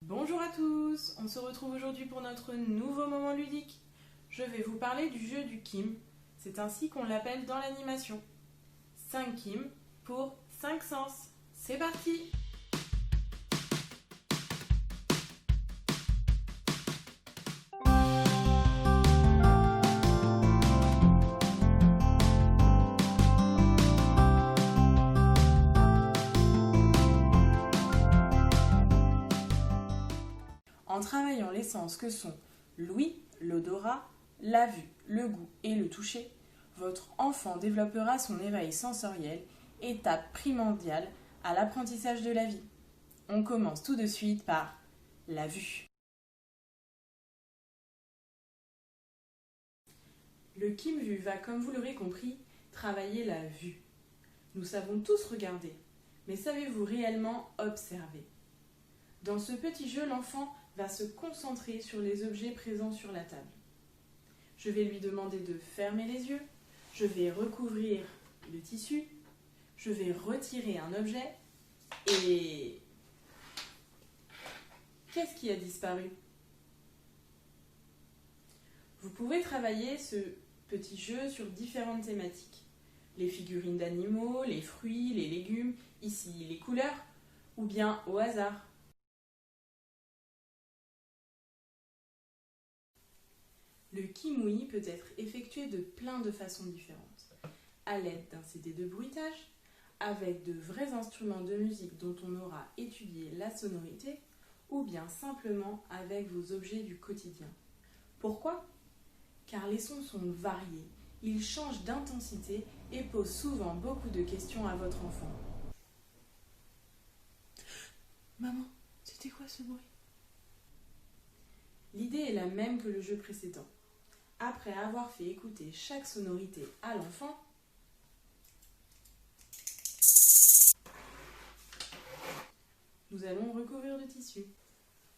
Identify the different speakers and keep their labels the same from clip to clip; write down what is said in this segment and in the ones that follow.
Speaker 1: Bonjour à tous, on se retrouve aujourd'hui pour notre nouveau moment ludique. Je vais vous parler du jeu du Kim, c'est ainsi qu'on l'appelle dans l'animation. 5 Kim pour 5 sens, c'est parti! En travaillant les sens que sont l'ouïe, l'odorat, la vue, le goût et le toucher, votre enfant développera son éveil sensoriel, étape primordiale à l'apprentissage de la vie. On commence tout de suite par la vue. Le Kim Vu va, comme vous l'aurez compris, travailler la vue. Nous savons tous regarder, mais savez-vous réellement observer? Dans ce petit jeu, l'enfant va se concentrer sur les objets présents sur la table. Je vais lui demander de fermer les yeux, je vais recouvrir le tissu, je vais retirer un objet et... Qu'est-ce qui a disparu? Vous pouvez travailler ce petit jeu sur différentes thématiques. Les figurines d'animaux, les fruits, les légumes, ici les couleurs, ou bien au hasard. Le Kim-Oui peut être effectué de plein de façons différentes. À l'aide d'un CD de bruitage, avec de vrais instruments de musique dont on aura étudié la sonorité, ou bien simplement avec vos objets du quotidien. Pourquoi? Car les sons sont variés, ils changent d'intensité et posent souvent beaucoup de questions à votre enfant. Maman, c'était quoi ce bruit? L'idée est la même que le jeu précédent. Après avoir fait écouter chaque sonorité à l'enfant, nous allons recouvrir le tissu.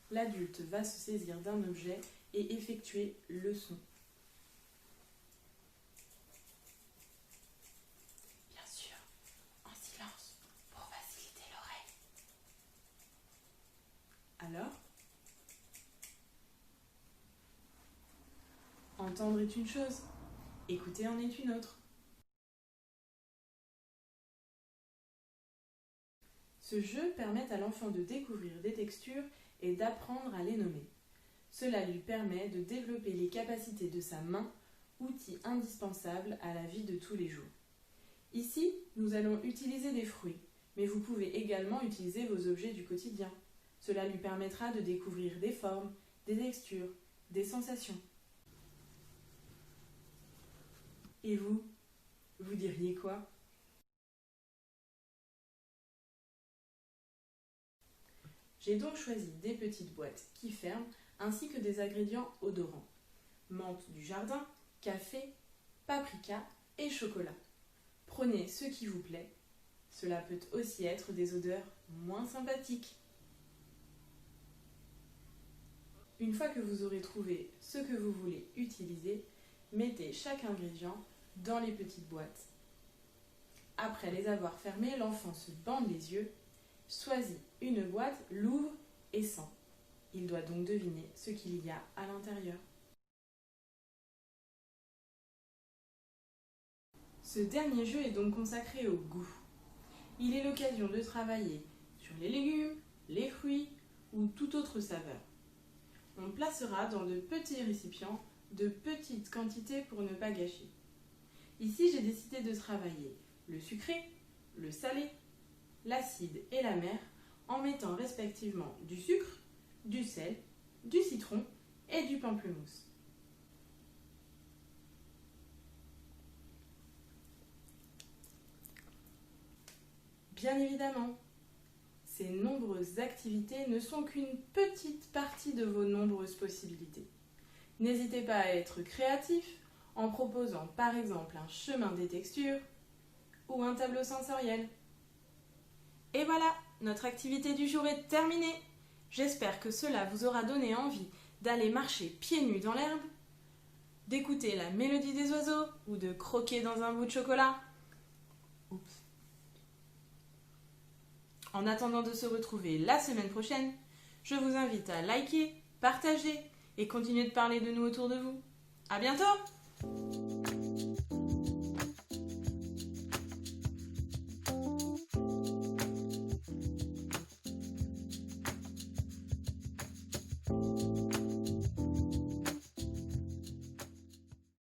Speaker 1: L'adulte va se saisir d'un objet et effectuer le son. Bien sûr, en silence pour faciliter l'oreille. Alors, entendre est une chose, écouter en est une autre. Ce jeu permet à l'enfant de découvrir des textures et d'apprendre à les nommer. Cela lui permet de développer les capacités de sa main, outil indispensable à la vie de tous les jours. Ici, nous allons utiliser des fruits, mais vous pouvez également utiliser vos objets du quotidien. Cela lui permettra de découvrir des formes, des textures, des sensations. Et vous, vous diriez quoi? J'ai donc choisi des petites boîtes qui ferment ainsi que des ingrédients odorants. Menthe du jardin, café, paprika et chocolat. Prenez ce qui vous plaît. Cela peut aussi être des odeurs moins sympathiques. Une fois que vous aurez trouvé ce que vous voulez utiliser, mettez chaque ingrédient dans les petites boîtes. Après les avoir fermées, l'enfant se bande les yeux, choisit une boîte, l'ouvre et sent. Il doit donc deviner ce qu'il y a à l'intérieur. Ce dernier jeu est donc consacré au goût. Il est l'occasion de travailler sur les légumes, les fruits ou toute autre saveur. On placera dans de petits récipients de petites quantités pour ne pas gâcher. Ici, j'ai décidé de travailler le sucré, le salé, l'acide et l'amer en mettant respectivement du sucre, du sel, du citron et du pamplemousse. Bien évidemment, ces nombreuses activités ne sont qu'une petite partie de vos nombreuses possibilités. N'hésitez pas à être créatif en proposant par exemple un chemin des textures ou un tableau sensoriel. Et voilà, notre activité du jour est terminée. J'espère que cela vous aura donné envie d'aller marcher pieds nus dans l'herbe, d'écouter la mélodie des oiseaux ou de croquer dans un bout de chocolat. Oups. En attendant de se retrouver la semaine prochaine, Je vous invite à liker, partager et continuer de parler de nous autour de vous. À bientôt!